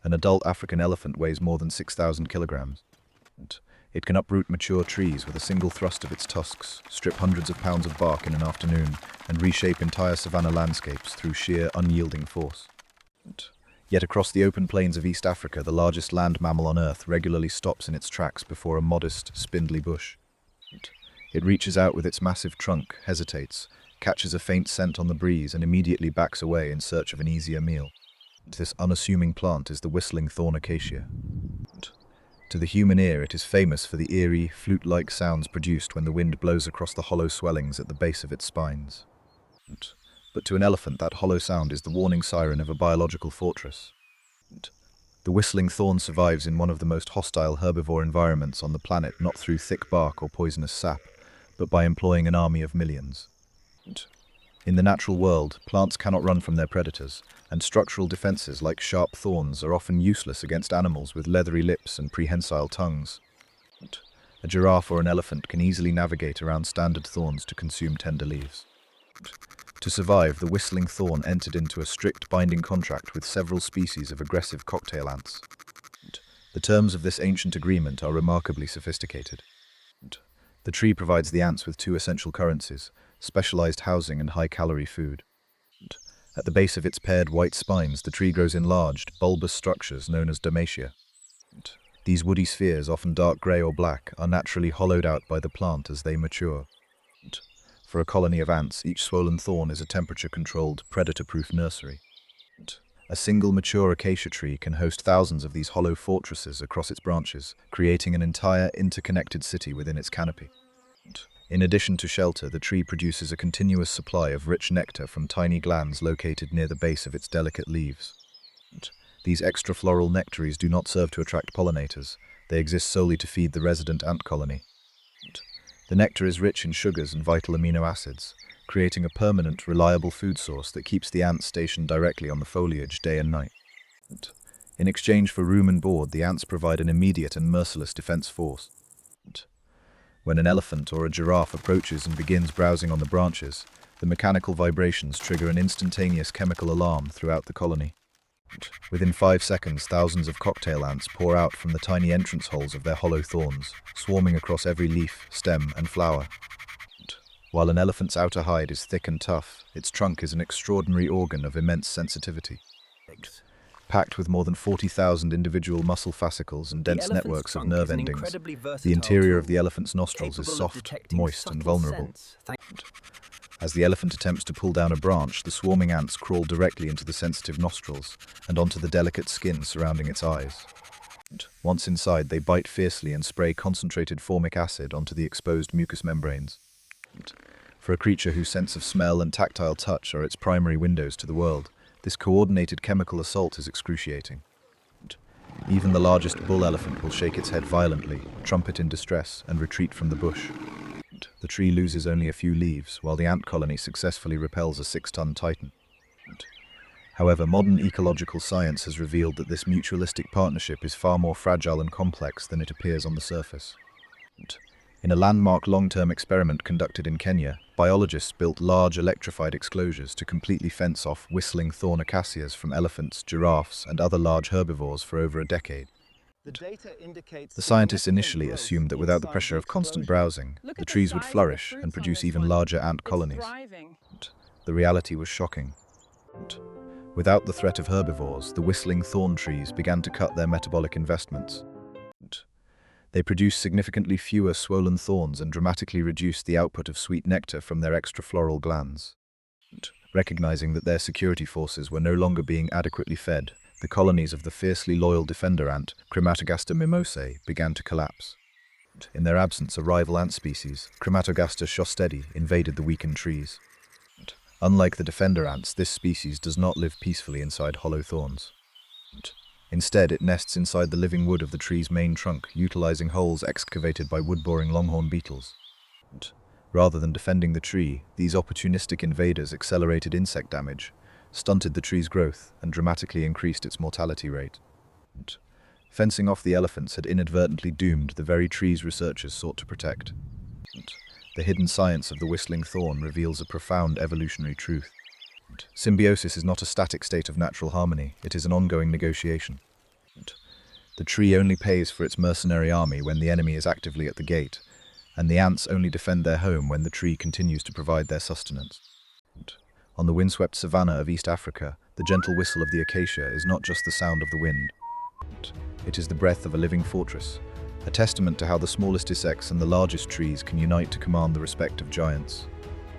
An adult African elephant weighs more than 6,000 kilograms. It can uproot mature trees with a single thrust of its tusks, strip hundreds of pounds of bark in an afternoon, and reshape entire savanna landscapes through sheer, unyielding force. Yet across the open plains of East Africa, the largest land mammal on Earth regularly stops in its tracks before a modest, spindly bush. It reaches out with its massive trunk, hesitates, catches a faint scent on the breeze, and immediately backs away in search of an easier meal. This unassuming plant is the Whistling Thorn Acacia. To the human ear, it is famous for the eerie, flute-like sounds produced when the wind blows across the hollow swellings at the base of its spines. But to an elephant, that hollow sound is the warning siren of a biological fortress. The whistling thorn survives in one of the most hostile herbivore environments on the planet, not through thick bark or poisonous sap, but by employing an army of millions. In the natural world, plants cannot run from their predators, and structural defenses like sharp thorns are often useless against animals with leathery lips and prehensile tongues. A giraffe or an elephant can easily navigate around standard thorns to consume tender leaves. To survive, the whistling thorn entered into a strict binding contract with several species of aggressive cocktail ants. The terms of this ancient agreement are remarkably sophisticated. The tree provides the ants with two essential currencies: specialized housing and high-calorie food. At the base of its paired white spines, the tree grows enlarged, bulbous structures known as domatia. These woody spheres, often dark grey or black, are naturally hollowed out by the plant as they mature. For a colony of ants, each swollen thorn is a temperature-controlled, predator-proof nursery. A single mature acacia tree can host thousands of these hollow fortresses across its branches, creating an entire interconnected city within its canopy. In addition to shelter, the tree produces a continuous supply of rich nectar from tiny glands located near the base of its delicate leaves. These extrafloral nectaries do not serve to attract pollinators. They exist solely to feed the resident ant colony. The nectar is rich in sugars and vital amino acids, creating a permanent, reliable food source that keeps the ants stationed directly on the foliage day and night. In exchange for room and board, the ants provide an immediate and merciless defense force. When an elephant or a giraffe approaches and begins browsing on the branches, the mechanical vibrations trigger an instantaneous chemical alarm throughout the colony. Within 5 seconds, thousands of cocktail ants pour out from the tiny entrance holes of their hollow thorns, swarming across every leaf, stem, and flower. While an elephant's outer hide is thick and tough, its trunk is an extraordinary organ of immense sensitivity. Packed with more than 40,000 individual muscle fascicles and dense networks of nerve endings, the interior of the elephant's nostrils is soft, moist, and vulnerable. As the elephant attempts to pull down a branch, the swarming ants crawl directly into the sensitive nostrils and onto the delicate skin surrounding its eyes. Once inside, they bite fiercely and spray concentrated formic acid onto the exposed mucous membranes. For a creature whose sense of smell and tactile touch are its primary windows to the world, this coordinated chemical assault is excruciating. Even the largest bull elephant will shake its head violently, trumpet in distress, and retreat from the bush. The tree loses only a few leaves, while the ant colony successfully repels a 6-ton titan. However, modern ecological science has revealed that this mutualistic partnership is far more fragile and complex than it appears on the surface. In a landmark long-term experiment conducted in Kenya, biologists built large electrified exclosures to completely fence off whistling thorn acacias from elephants, giraffes, and other large herbivores for over a decade. The scientists initially assumed that without the pressure of constant browsing, the trees would flourish and produce even larger ant colonies. The reality was shocking. Without the threat of herbivores, the whistling thorn trees began to cut their metabolic investments. They produced significantly fewer swollen thorns and dramatically reduced the output of sweet nectar from their extrafloral glands. Recognizing that their security forces were no longer being adequately fed, the colonies of the fiercely loyal defender ant, Crematogaster mimosae, began to collapse. In their absence, a rival ant species, Crematogaster shostedi, invaded the weakened trees. Unlike the defender ants, this species does not live peacefully inside hollow thorns. Instead, it nests inside the living wood of the tree's main trunk, utilizing holes excavated by wood-boring longhorn beetles. Rather than defending the tree, these opportunistic invaders accelerated insect damage, stunted the tree's growth, and dramatically increased its mortality rate. Fencing off the elephants had inadvertently doomed the very trees researchers sought to protect. The hidden science of the whistling thorn reveals a profound evolutionary truth. Symbiosis is not a static state of natural harmony, it is an ongoing negotiation. The tree only pays for its mercenary army when the enemy is actively at the gate, and the ants only defend their home when the tree continues to provide their sustenance. On the windswept savanna of East Africa, the gentle whistle of the acacia is not just the sound of the wind. It is the breath of a living fortress, a testament to how the smallest insects and the largest trees can unite to command the respect of giants.